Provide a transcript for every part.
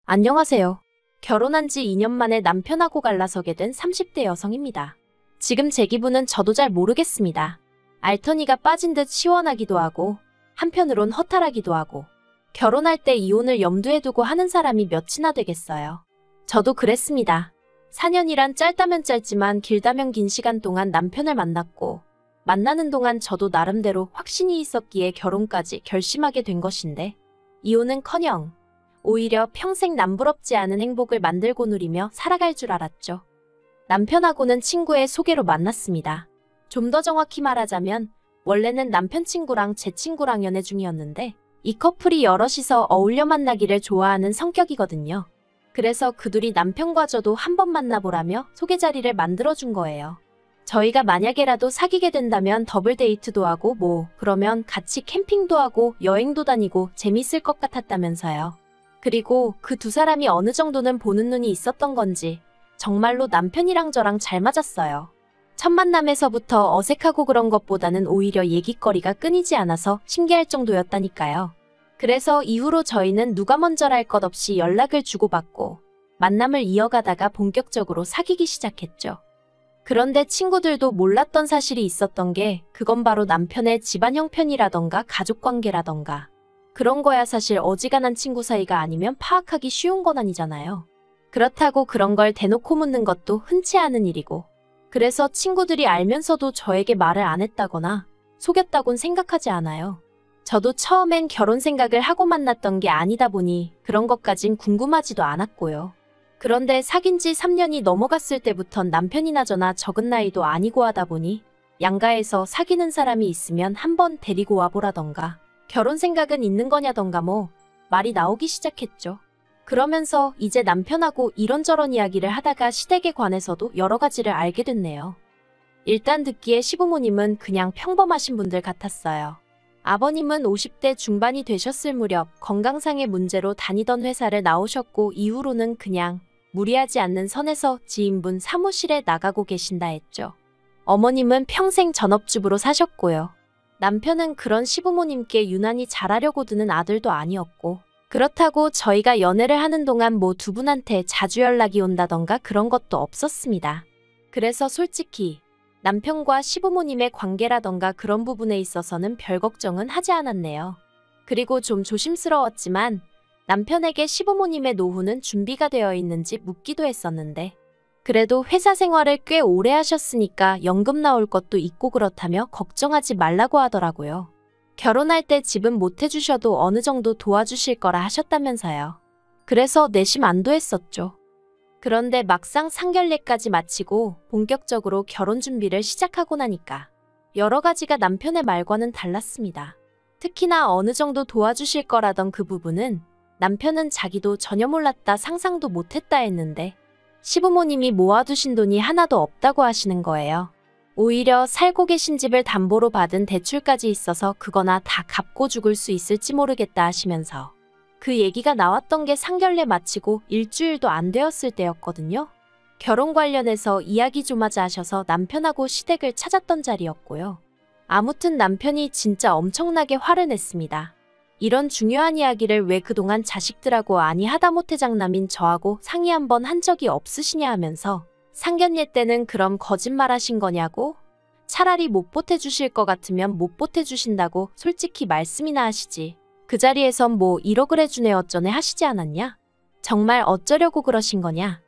안녕하세요. 결혼한 지 2년 만에 남편하고 갈라서게 된 30대 여성입니다. 지금 제 기분은 저도 잘 모르겠습니다. 알터니가 빠진 듯 시원하기도 하고 한편으론 허탈하기도 하고 결혼할 때 이혼을 염두에 두고 하는 사람이 몇이나 되겠어요. 저도 그랬습니다. 4년이란 짧다면 짧지만 길다면 긴 시간 동안 남편을 만났고 만나는 동안 저도 나름대로 확신이 있었기에 결혼까지 결심하게 된 것인데 이혼은커녕 오히려 평생 남부럽지 않은 행복을 만들고 누리며 살아갈 줄 알았죠. 남편하고는 친구의 소개로 만났습니다. 좀 더 정확히 말하자면 원래는 남편 친구랑 제 친구랑 연애 중이었는데 이 커플이 여럿이서 어울려 만나기를 좋아하는 성격이거든요. 그래서 그 둘이 남편과 저도 한번 만나보라며 소개 자리를 만들어준 거예요. 저희가 만약에라도 사귀게 된다면 더블 데이트도 하고 그러면 같이 캠핑도 하고 여행도 다니고 재밌을 것 같았다면서요. 그리고 그 두 사람이 어느 정도는 보는 눈이 있었던 건지 정말로 남편이랑 저랑 잘 맞았어요. 첫 만남에서부터 어색하고 그런 것보다는 오히려 얘기거리가 끊이지 않아서 신기할 정도였다니까요. 그래서 이후로 저희는 누가 먼저랄 것 없이 연락을 주고받고 만남을 이어가다가 본격적으로 사귀기 시작했죠. 그런데 친구들도 몰랐던 사실이 있었던 게 그건 바로 남편의 집안 형편이라던가 가족관계라던가 그런 거야 사실 어지간한 친구 사이가 아니면 파악하기 쉬운 건 아니잖아요. 그렇다고 그런 걸 대놓고 묻는 것도 흔치 않은 일이고 그래서 친구들이 알면서도 저에게 말을 안 했다거나 속였다곤 생각하지 않아요. 저도 처음엔 결혼 생각을 하고 만났던 게 아니다 보니 그런 것까진 궁금하지도 않았고요. 그런데 사귄 지 3년이 넘어갔을 때부턴 남편이나 저나 적은 나이도 아니고 하다 보니 양가에서 사귀는 사람이 있으면 한번 데리고 와보라던가 결혼 생각은 있는 거냐던가 말이 나오기 시작했죠. 그러면서 이제 남편하고 이런저런 이야기를 하다가 시댁에 관해서도 여러 가지를 알게 됐네요. 일단 듣기에 시부모님은 그냥 평범하신 분들 같았어요. 아버님은 50대 중반이 되셨을 무렵 건강상의 문제로 다니던 회사를 나오셨고 이후로는 그냥 무리하지 않는 선에서 지인분 사무실에 나가고 계신다 했죠. 어머님은 평생 전업주부로 사셨고요. 남편은 그런 시부모님께 유난히 잘하려고 드는 아들도 아니었고 그렇다고 저희가 연애를 하는 동안 두 분한테 자주 연락이 온다던가 그런 것도 없었습니다. 그래서 솔직히 남편과 시부모님의 관계라던가 그런 부분에 있어서는 별 걱정은 하지 않았네요. 그리고 좀 조심스러웠지만 남편에게 시부모님의 노후는 준비가 되어 있는지 묻기도 했었는데 그래도 회사 생활을 꽤 오래 하셨으니까 연금 나올 것도 있고 그렇다며 걱정하지 말라고 하더라고요. 결혼할 때 집은 못 해주셔도 어느 정도 도와주실 거라 하셨다면서요. 그래서 내심 안도했었죠. 그런데 막상 상견례까지 마치고 본격적으로 결혼 준비를 시작하고 나니까 여러 가지가 남편의 말과는 달랐습니다. 특히나 어느 정도 도와주실 거라던 그 부분은 남편은 자기도 전혀 몰랐다 상상도 못했다 했는데 시부모님이 모아두신 돈이 하나도 없다고 하시는 거예요. 오히려 살고 계신 집을 담보로 받은 대출까지 있어서 그거나 다 갚고 죽을 수 있을지 모르겠다 하시면서 그 얘기가 나왔던 게 상견례 마치고 일주일도 안 되었을 때였거든요. 결혼 관련해서 이야기 좀 하자 하셔서 남편하고 시댁을 찾았던 자리였고요. 아무튼 남편이 진짜 엄청나게 화를 냈습니다. 이런 중요한 이야기를 왜 그동안 자식들하고 아니 하다못해 장남인 저하고 상의 한번 한 적이 없으시냐 하면서 상견례 때는 그럼 거짓말하신 거냐고? 차라리 못 보태주실 것 같으면 못 보태주신다고 솔직히 말씀이나 하시지. 그 자리에선 1억을 해주네 어쩌네 하시지 않았냐? 정말 어쩌려고 그러신 거냐?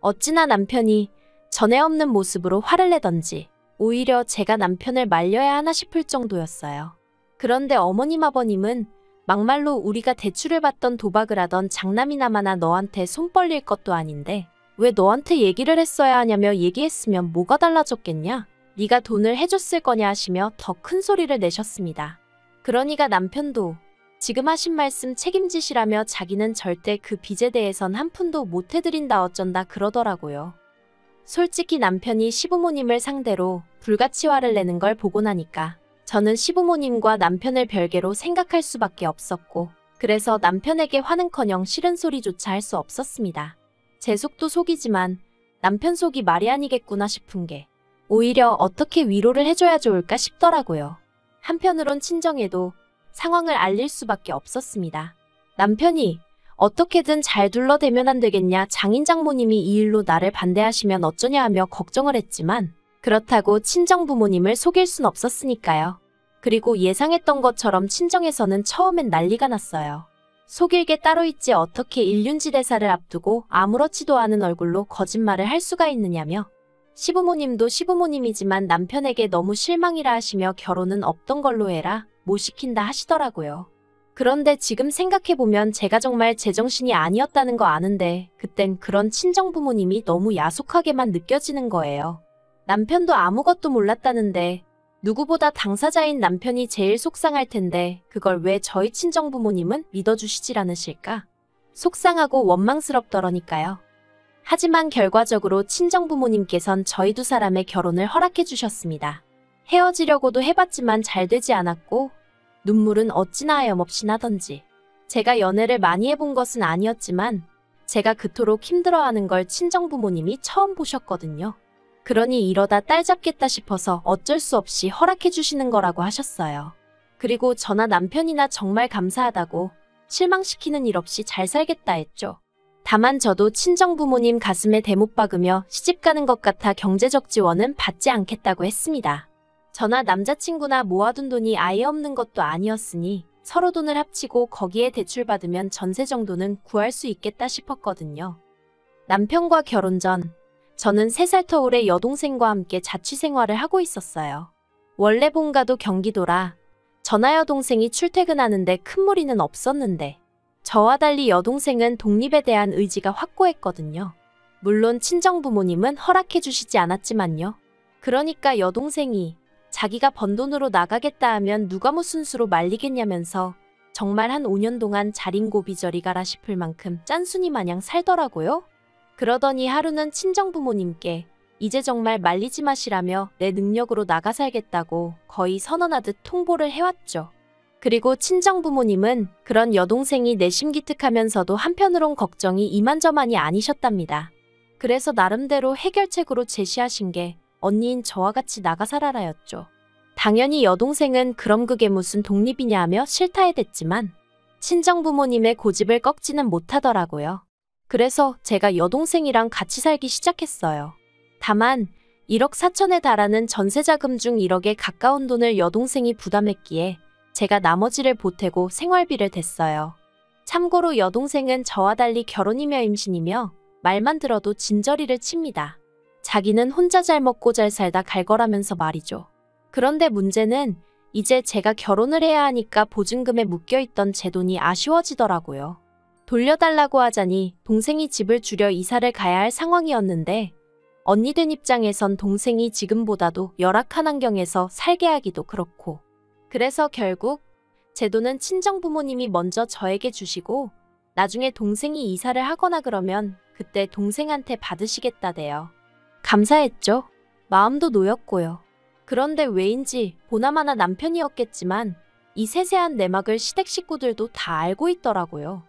어찌나 남편이 전에 없는 모습으로 화를 내던지 오히려 제가 남편을 말려야 하나 싶을 정도였어요. 그런데 어머님 아버님은 막말로 우리가 대출을 받던 도박을 하던 장남이나마나 너한테 손 벌릴 것도 아닌데 왜 너한테 얘기를 했어야 하냐며 얘기했으면 뭐가 달라졌겠냐? 네가 돈을 해줬을 거냐 하시며 더 큰 소리를 내셨습니다. 그러니까 남편도 지금 하신 말씀 책임지시라며 자기는 절대 그 빚에 대해선 한 푼도 못 해드린다 어쩐다 그러더라고요. 솔직히 남편이 시부모님을 상대로 불같이 화를 내는 걸 보고 나니까 저는 시부모님과 남편을 별개로 생각할 수밖에 없었고 그래서 남편에게 화는커녕 싫은 소리조차 할 수 없었습니다. 제 속도 속이지만 남편 속이 말이 아니겠구나 싶은 게 오히려 어떻게 위로를 해줘야 좋을까 싶더라고요. 한편으론 친정에도 상황을 알릴 수밖에 없었습니다. 남편이 어떻게든 잘 둘러대면 안 되겠냐, 장인 장모님이 이 일로 나를 반대하시면 어쩌냐 하며 걱정을 했지만 그렇다고 친정 부모님을 속일 순 없었으니까요. 그리고 예상했던 것처럼 친정에서는 처음엔 난리가 났어요. 속일 게 따로 있지 어떻게 일륜지 대사를 앞두고 아무렇지도 않은 얼굴로 거짓말을 할 수가 있느냐며 시부모님도 시부모님이지만 남편에게 너무 실망이라 하시며 결혼은 없던 걸로 해라, 못 시킨다 하시더라고요. 그런데 지금 생각해보면 제가 정말 제정신이 아니었다는 거 아는데 그땐 그런 친정 부모님이 너무 야속하게만 느껴지는 거예요. 남편도 아무것도 몰랐다는데 누구보다 당사자인 남편이 제일 속상할 텐데 그걸 왜 저희 친정 부모님은 믿어주시질 않으실까? 속상하고 원망스럽더러니까요. 하지만 결과적으로 친정 부모님께선 저희 두 사람의 결혼을 허락해 주셨습니다. 헤어지려고도 해봤지만 잘 되지 않았고 눈물은 어찌나 하염없이 나던지. 제가 연애를 많이 해본 것은 아니었지만 제가 그토록 힘들어하는 걸 친정 부모님이 처음 보셨거든요. 그러니 이러다 딸 잡겠다 싶어서 어쩔 수 없이 허락해 주시는 거라고 하셨어요. 그리고 저나 남편이나 정말 감사하다고 실망시키는 일 없이 잘 살겠다 했죠. 다만 저도 친정 부모님 가슴에 대못 박으며 시집 가는 것 같아 경제적 지원은 받지 않겠다고 했습니다. 저나 남자친구나 모아둔 돈이 아예 없는 것도 아니었으니 서로 돈을 합치고 거기에 대출받으면 전세 정도는 구할 수 있겠다 싶었거든요. 남편과 결혼 전 저는 3살 터울의 여동생과 함께 자취생활을 하고 있었어요. 원래 본가도 경기도라 저나 여동생이 출퇴근하는데 큰 무리는 없었는데 저와 달리 여동생은 독립에 대한 의지가 확고했거든요. 물론 친정 부모님은 허락해 주시지 않았지만요. 그러니까 여동생이 자기가 번 돈으로 나가겠다 하면 누가 무슨 수로 말리겠냐면서 정말 한 5년 동안 자린고비 저리 가라 싶을 만큼 짠순이 마냥 살더라고요. 그러더니 하루는 친정 부모님께 이제 정말 말리지 마시라며 내 능력으로 나가 살겠다고 거의 선언하듯 통보를 해왔죠. 그리고 친정 부모님은 그런 여동생이 내심기특하면서도 한편으론 걱정이 이만저만이 아니셨답니다. 그래서 나름대로 해결책으로 제시하신 게 언니인 저와 같이 나가 살아라였죠. 당연히 여동생은 그럼 그게 무슨 독립이냐 하며 싫다 해댔지만 친정 부모님의 고집을 꺾지는 못하더라고요. 그래서 제가 여동생이랑 같이 살기 시작했어요. 다만 1억 4천에 달하는 전세자금 중 1억에 가까운 돈을 여동생이 부담했기에 제가 나머지를 보태고 생활비를 댔어요. 참고로 여동생은 저와 달리 결혼이며 임신이며 말만 들어도 진저리를 칩니다. 자기는 혼자 잘 먹고 잘 살다 갈 거라면서 말이죠. 그런데 문제는 이제 제가 결혼을 해야 하니까 보증금에 묶여있던 제 돈이 아쉬워지더라고요. 돌려달라고 하자니 동생이 집을 줄여 이사를 가야 할 상황이었는데 언니된 입장에선 동생이 지금보다도 열악한 환경에서 살게 하기도 그렇고 그래서 결국 제 돈은 친정 부모님이 먼저 저에게 주시고 나중에 동생이 이사를 하거나 그러면 그때 동생한테 받으시겠다대요. 감사했죠. 마음도 놓였고요. 그런데 왜인지 보나마나 남편이었겠지만 이 세세한 내막을 시댁 식구들도 다 알고 있더라고요.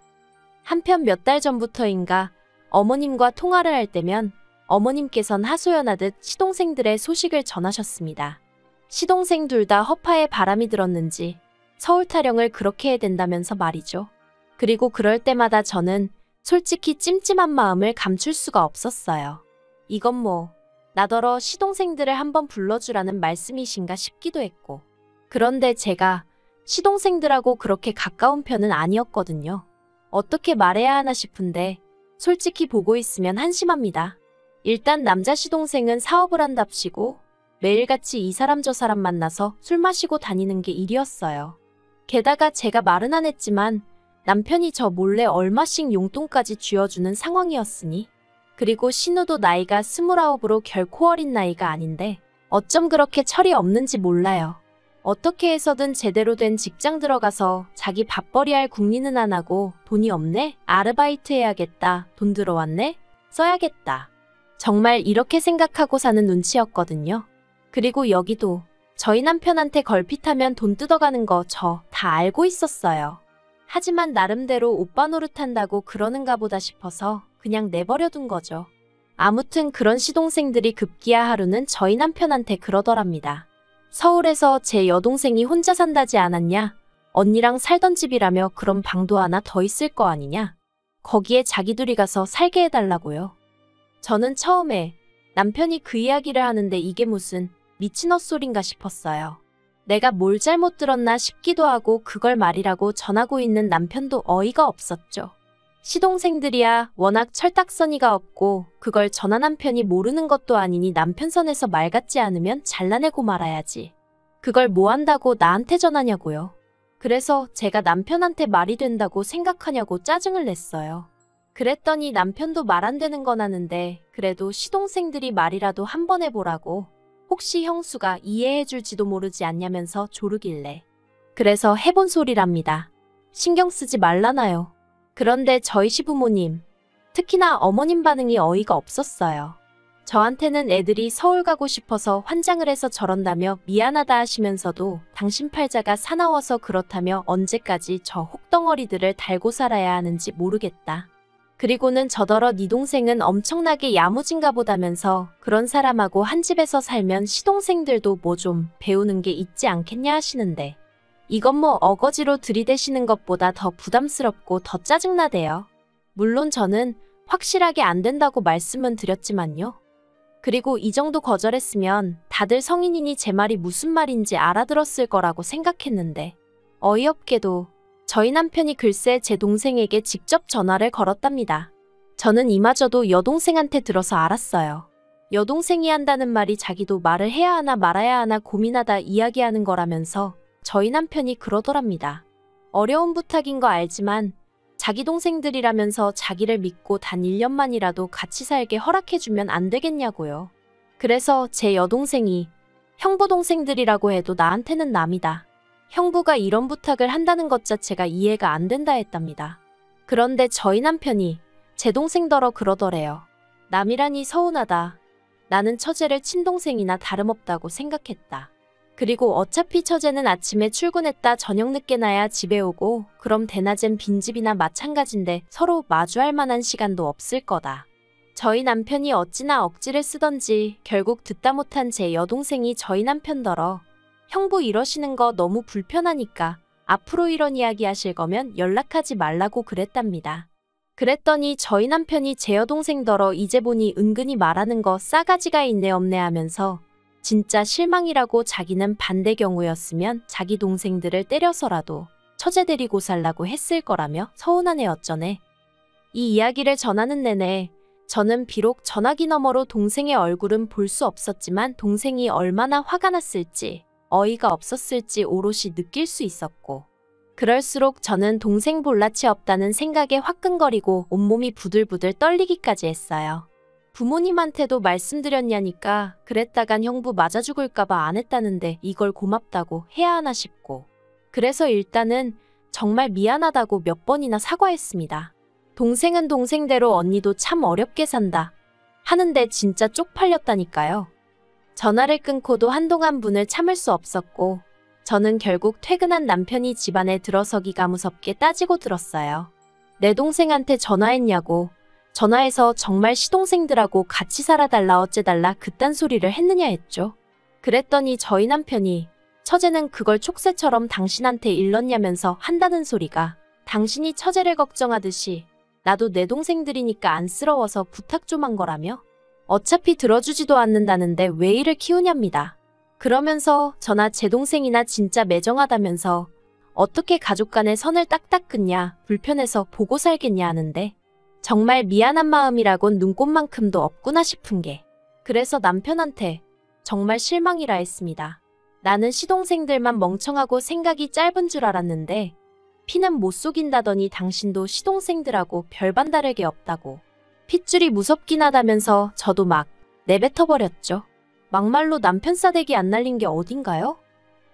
한편 몇 달 전부터인가 어머님과 통화를 할 때면 어머님께선 하소연하듯 시동생들의 소식을 전하셨습니다. 시동생 둘 다 허파에 바람이 들었는지 서울 타령을 그렇게 해야 된다면서 말이죠. 그리고 그럴 때마다 저는 솔직히 찜찜한 마음을 감출 수가 없었어요. 이건 뭐 나더러 시동생들을 한번 불러주라는 말씀이신가 싶기도 했고 그런데 제가 시동생들하고 그렇게 가까운 편은 아니었거든요. 어떻게 말해야 하나 싶은데 솔직히 보고 있으면 한심합니다. 일단 남자 시동생은 사업을 한답시고 매일같이 이 사람 저 사람 만나서 술 마시고 다니는 게 일이었어요. 게다가 제가 말은 안 했지만 남편이 저 몰래 얼마씩 용돈까지 쥐어주는 상황이었으니 그리고 신우도 나이가 29으로 결코 어린 나이가 아닌데 어쩜 그렇게 철이 없는지 몰라요. 어떻게 해서든 제대로 된 직장 들어가서 자기 밥벌이할 궁리는 안 하고 돈이 없네? 아르바이트 해야겠다. 돈 들어왔네? 써야겠다. 정말 이렇게 생각하고 사는 눈치였거든요. 그리고 여기도 저희 남편한테 걸핏하면 돈 뜯어가는 거 저 다 알고 있었어요. 하지만 나름대로 오빠 노릇한다고 그러는가 보다 싶어서 그냥 내버려둔 거죠. 아무튼 그런 시동생들이 급기야 하루는 저희 남편한테 그러더랍니다. 서울에서 제 여동생이 혼자 산다지 않았냐? 언니랑 살던 집이라며 그럼 방도 하나 더 있을 거 아니냐? 거기에 자기들이 가서 살게 해달라고요. 저는 처음에 남편이 그 이야기를 하는데 이게 무슨 미친 헛소린가 싶었어요. 내가 뭘 잘못 들었나 싶기도 하고 그걸 말이라고 전하고 있는 남편도 어이가 없었죠. 시동생들이야 워낙 철딱서니가 없고 그걸 전화 남편이 모르는 것도 아니니 남편 선에서 말 같지 않으면 잘라내고 말아야지. 그걸 뭐 한다고 나한테 전하냐고요. 그래서 제가 남편한테 말이 된다고 생각하냐고 짜증을 냈어요. 그랬더니 남편도 말 안 되는 건 아는데 그래도 시동생들이 말이라도 한번 해보라고 혹시 형수가 이해해줄지도 모르지 않냐면서 조르길래 그래서 해본 소리랍니다. 신경 쓰지 말라나요. 그런데 저희 시부모님, 특히나 어머님 반응이 어이가 없었어요. 저한테는 애들이 서울 가고 싶어서 환장을 해서 저런다며 미안하다 하시면서도 당신 팔자가 사나워서 그렇다며 언제까지 저 혹덩어리들을 달고 살아야 하는지 모르겠다. 그리고는 저더러 네 동생은 엄청나게 야무진가 보다면서 그런 사람하고 한 집에서 살면 시동생들도 뭐 좀 배우는 게 있지 않겠냐 하시는데 이건 뭐 어거지로 들이대시는 것보다 더 부담스럽고 더 짜증나대요. 물론 저는 확실하게 안 된다고 말씀은 드렸지만요. 그리고 이 정도 거절했으면 다들 성인이니 제 말이 무슨 말인지 알아들었을 거라고 생각했는데 어이없게도 저희 남편이 글쎄 제 동생에게 직접 전화를 걸었답니다. 저는 이마저도 여동생한테 들어서 알았어요. 여동생이 한다는 말이 자기도 말을 해야 하나 말아야 하나 고민하다 이야기하는 거라면서 저희 남편이 그러더랍니다. 어려운 부탁인 거 알지만 자기 동생들이라면서 자기를 믿고 단 1년만이라도 같이 살게 허락해주면 안 되겠냐고요. 그래서 제 여동생이 형부 동생들이라고 해도 나한테는 남이다. 형부가 이런 부탁을 한다는 것 자체가 이해가 안 된다 했답니다. 그런데 저희 남편이 제 동생더러 그러더래요. 남이라니 서운하다. 나는 처제를 친동생이나 다름없다고 생각했다. 그리고 어차피 처제는 아침에 출근했다 저녁 늦게 나야 집에 오고 그럼 대낮엔 빈집이나 마찬가지인데 서로 마주할 만한 시간도 없을 거다. 저희 남편이 어찌나 억지를 쓰던지 결국 듣다 못한 제 여동생이 저희 남편더러 형부 이러시는 거 너무 불편하니까 앞으로 이런 이야기 하실 거면 연락하지 말라고 그랬답니다. 그랬더니 저희 남편이 제 여동생더러 이제 보니 은근히 말하는 거 싸가지가 있네 없네 하면서 진짜 실망이라고 자기는 반대 경우였으면 자기 동생들을 때려서라도 처제 데리고 살라고 했을 거라며 서운하네 어쩌네. 이 이야기를 전하는 내내 저는 비록 전화기 너머로 동생의 얼굴은 볼 수 없었지만 동생이 얼마나 화가 났을지 어이가 없었을지 오롯이 느낄 수 있었고 그럴수록 저는 동생 볼낯이 없다는 생각에 화끈거리고 온몸이 부들부들 떨리기까지 했어요. 부모님한테도 말씀드렸냐니까 그랬다간 형부 맞아 죽을까봐 안 했다는데 이걸 고맙다고 해야 하나 싶고 그래서 일단은 정말 미안하다고 몇 번이나 사과했습니다. 동생은 동생대로 언니도 참 어렵게 산다 하는데 진짜 쪽팔렸다니까요. 전화를 끊고도 한동안 분을 참을 수 없었고 저는 결국 퇴근한 남편이 집안에 들어서기가 무섭게 따지고 들었어요. 내 동생한테 전화했냐고 전화해서 정말 시동생들하고 같이 살아달라 어째달라 그딴 소리를 했느냐 했죠. 그랬더니 저희 남편이 처제는 그걸 촉새처럼 당신한테 일렀냐면서 한다는 소리가 당신이 처제를 걱정하듯이 나도 내 동생들이니까 안쓰러워서 부탁 좀 한 거라며 어차피 들어주지도 않는다는데 왜 이를 키우냐입니다. 그러면서 저나 제 동생이나 진짜 매정하다면서 어떻게 가족 간의 선을 딱딱 긋냐 불편해서 보고 살겠냐 하는데 정말 미안한 마음이라곤 눈꽃만큼도 없구나 싶은 게 그래서 남편한테 정말 실망이라 했습니다. 나는 시동생들만 멍청하고 생각이 짧은 줄 알았는데 피는 못 속인다더니 당신도 시동생들하고 별반 다르게 없다고 핏줄이 무섭긴 하다면서 저도 막 내뱉어버렸죠. 막말로 남편 싸대기 안 날린 게 어딘가요?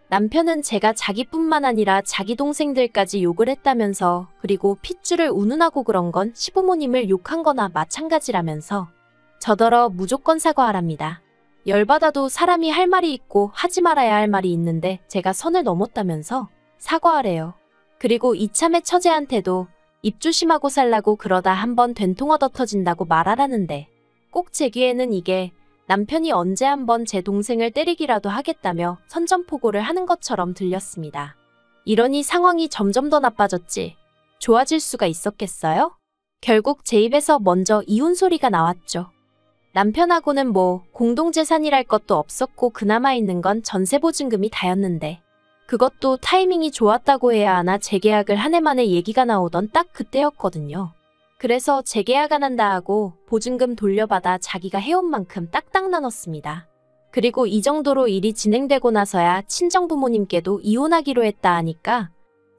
남편은 제가 자기뿐만 아니라 자기 동생들까지 욕을 했다면서 그리고 핏줄을 운운하고 그런 건 시부모님을 욕한 거나 마찬가지라면서 저더러 무조건 사과하랍니다. 열받아도 사람이 할 말이 있고 하지 말아야 할 말이 있는데 제가 선을 넘었다면서 사과하래요. 그리고 이참에 처제한테도 입 조심하고 살라고 그러다 한번 된통 얻어 터진다고 말하라는데 꼭 제 귀에는 이게 남편이 언제 한번 제 동생을 때리기라도 하겠다며 선전포고를 하는 것처럼 들렸습니다. 이러니 상황이 점점 더 나빠졌지 좋아질 수가 있었겠어요? 결국 제 입에서 먼저 이혼 소리가 나왔죠. 남편하고는 뭐 공동재산이랄 것도 없었고 그나마 있는 건 전세보증금이 다였는데 그것도 타이밍이 좋았다고 해야 하나 재계약을 한 해 만에 얘기가 나오던 딱 그때였거든요. 그래서 재계약 안 한다 하고 보증금 돌려받아 자기가 해온 만큼 딱딱 나눴습니다. 그리고 이 정도로 일이 진행되고 나서야 친정부모님께도 이혼하기로 했다 하니까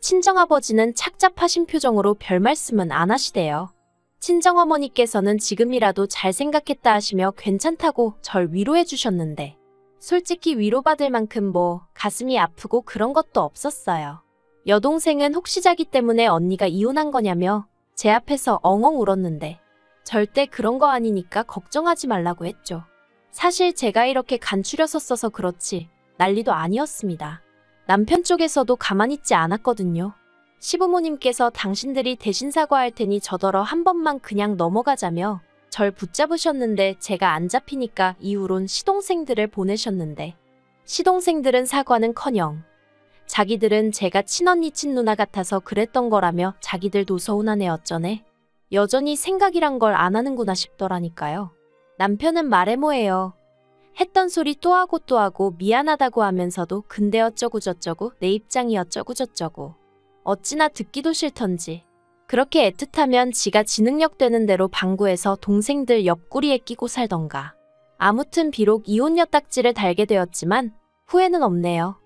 친정아버지는 착잡하신 표정으로 별 말씀은 안 하시대요. 친정어머니께서는 지금이라도 잘 생각했다 하시며 괜찮다고 절 위로해 주셨는데 솔직히 위로받을 만큼 뭐 가슴이 아프고 그런 것도 없었어요. 여동생은 혹시 자기 때문에 언니가 이혼한 거냐며 제 앞에서 엉엉 울었는데 절대 그런 거 아니니까 걱정하지 말라고 했죠. 사실 제가 이렇게 간추려서 써서 그렇지 난리도 아니었습니다. 남편 쪽에서도 가만히 있지 않았거든요. 시부모님께서 당신들이 대신 사과할 테니 저더러 한 번만 그냥 넘어가자며 절 붙잡으셨는데 제가 안 잡히니까 이후론 시동생들을 보내셨는데 시동생들은 사과는커녕 자기들은 제가 친언니 친누나 같아서 그랬던 거라며 자기들도 서운하네 어쩌네. 여전히 생각이란 걸 안 하는구나 싶더라니까요. 남편은 말해 뭐해요. 했던 소리 또 하고 또 하고 미안하다고 하면서도 근데 어쩌고 저쩌고 내 입장이 어쩌고 저쩌고 어찌나 듣기도 싫던지. 그렇게 애틋하면 지가 지능력 되는 대로 방구해서 동생들 옆구리에 끼고 살던가. 아무튼 비록 이혼녀 딱지를 달게 되었지만 후회는 없네요.